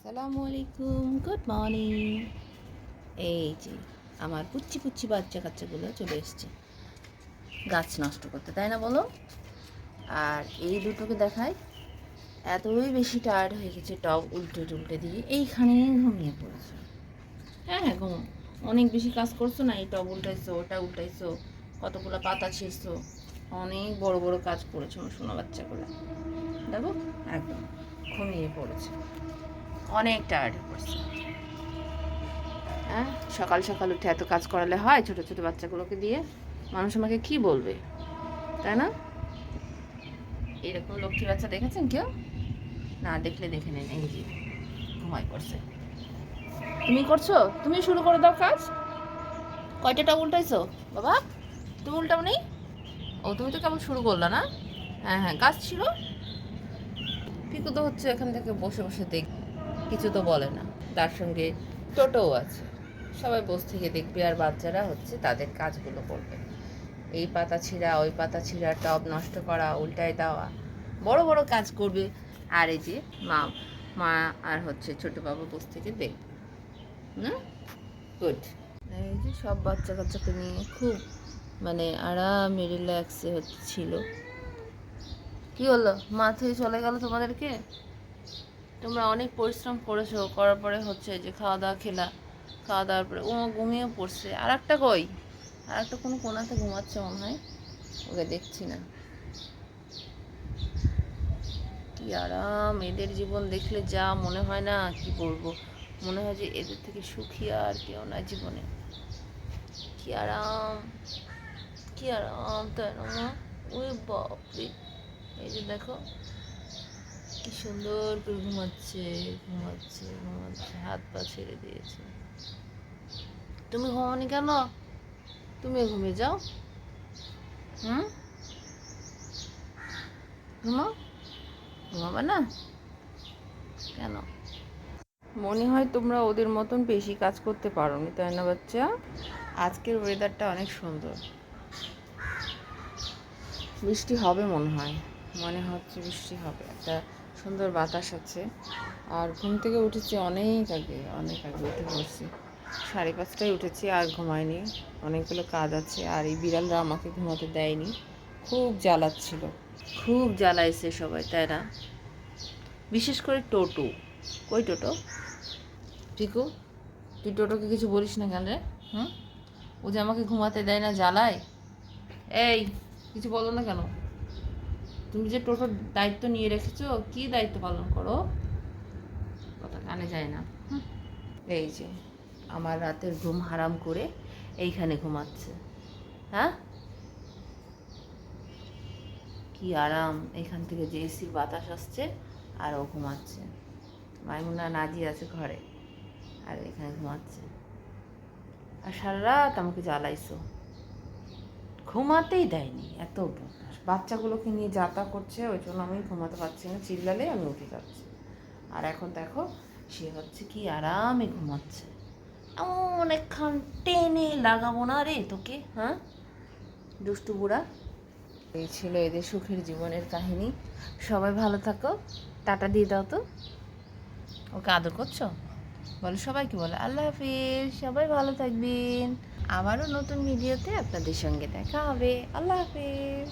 আসসালামু আলাইকুম, good morning. এই যে আমার পুচ্ছি পুচ্ছি বাচ্চা কাচ্চাগুলো চলে এসছে গাছ নষ্ট করতে, তাই না বলো? আর এই দুটোকে দেখায় এতই বেশি টায়ার্ড হয়ে গেছে, টব উল্টে টুলটে দিয়ে এইখানেই ঘুমিয়ে পড়েছে। হ্যাঁ হ্যাঁ, ঘুমো। অনেক বেশি কাজ করছো না, এই টব উল্টাইছো, ওটা উল্টাইছো, কতগুলো পাতা ছিঁড়ছো, অনেক বড় বড় কাজ করেছো আমার সোনা বাচ্চাগুলো। দেখো একদম ঘুমিয়ে পড়েছে, অনেক টায়ার্ড হয়ে পড়ছে। হ্যাঁ, সকাল সকাল উঠে এত কাজ করালে হয় ছোট ছোট বাচ্চাগুলোকে দিয়ে? মানুষ আমাকে কি বলবে, তাই না? এরকম লক্ষ্মী বাচ্চা দেখেছেন কেউ? না দেখলে দেখে নেন, এই যে ঘুমাই পড়ছে। তুমি করছো, তুমি শুরু করে দাও কাজ। কয়টাটা উল্টাইছো বাবা? তুমি উল্টাও নেই? ও তুমি তো কেবল শুরু করলা না? হ্যাঁ হ্যাঁ, কাজ ছিল। পিকু তো হচ্ছে এখান থেকে বসে বসে দেখ, কিছু তো বলে না। তার সঙ্গে টোটোও আছে, সবাই বসে থেকে দেখবে আর বাচ্চারা হচ্ছে তাদের কাজগুলো করবে। এই পাতা ছিঁড়া, ওই পাতা ছিঁড়া, টব নষ্ট করা, উল্টায় দেওয়া, বড় বড় কাজ করবে। আর এই যে মা মা আর হচ্ছে ছোটো বাবু বসে থেকে দেখবে। হুম, গুড। এই যে সব বাচ্চা কাচ্চাকে নিয়ে খুব মানে আরামে রিল্যাক্সে হচ্ছিল। কি হলো, মাথায় চলে গেল তোমাদেরকে? তোমরা অনেক পরিশ্রম করেছো, করার পরে হচ্ছে যে খাওয়া দাওয়া খেলা, খাওয়া দাওয়ার পরে ও ঘুমিয়ে পড়ছে। আর একটা কই, আর একটা কোনো কোনাতে ঘুমাচ্ছে মনে হয়, ওকে দেখছি না। কি আরাম এদের জীবন দেখলে, যা মনে হয় না কি বলবো, মনে হয় যে এদের থেকে সুখী আর কেউ না জীবনে। কি আরাম, কি আরাম, তাই না মা? ওই বাপরে, এই যে দেখো কি সুন্দর করে ঘুমাচ্ছে, ঘুমাচ্ছে ঘুমাচ্ছে, হাত পা ছেড়ে দিয়েছে। তুমি ঘুমাওনি কেন? তুমিও ঘুমিয়ে যাও। হুম, ঘুমাও, ঘুমাবে না কেন? মনে হয় তোমরা ওদের মতন বেশি কাজ করতে পারোনি, তাই না বাচ্চা? আজকের ওয়েদারটা অনেক সুন্দর, বৃষ্টি হবে মনে হয়, মনে হচ্ছে বৃষ্টি হবে, একটা সুন্দর বাতাস আছে। আর ঘুম থেকে উঠেছি অনেক আগে, অনেক আগে উঠে পড়ছি, 5:30টায় উঠেছি, আর ঘুমাইনি, অনেকগুলো কাজ আছে। আর এই বিড়ালরা আমাকে ঘুমাতে দেয়নি, খুব জ্বালাচ্ছিল, খুব জ্বালাইছে সবাই, তাই না? বিশেষ করে টোটো। কই টোটো? টিকু, তুই টোটোকে কিছু বলিস না কেন রে? হুম, ও যে আমাকে ঘুমাতে দেয় না, জ্বালায়। এই, কিছু বলো না কেন? তুমি যে টোটোর দায়িত্ব নিয়ে রেখেছো, কি দায়িত্ব পালন করো? কথা কানে যায় না। এই যে আমার রাতের ঘুম হারাম করে এইখানে ঘুমাচ্ছে। হ্যাঁ, কি আরাম, এখান থেকে যে এসির বাতাস আসছে, আর ও ঘুমাচ্ছে। মাইমুনা নাজি আছে ঘরে, আর এখানে ঘুমাচ্ছে। আর সারা রাত আমাকে জ্বালাইছো, ঘুমাতেই দেয়নি, এত বদমাস। বাচ্চাগুলোকে নিয়ে যাতা করছে, ওই জন্য আমি ঘুমাতে পারছি না, চিল্লালে আমি উঠে যাচ্ছি। আর এখন দেখো সে হচ্ছে কি আরামে ঘুমাচ্ছে। অনেকক্ষণ টেনে লাগাবো না রে তোকে, হ্যাঁ দুষ্টু বুড়া। এই ছিল এদের সুখের জীবনের কাহিনী। সবাই ভালো থাকো, টাটা দিয়ে দাও তো। ওকে আদর করছো? বলো, সবাইকে বলো আল্লাহ হাফিজ, সবাই ভালো থাকবেন। আবারও নতুন ভিডিওতে আপনাদের সঙ্গে দেখা হবে। আল্লাহ হাফিজ।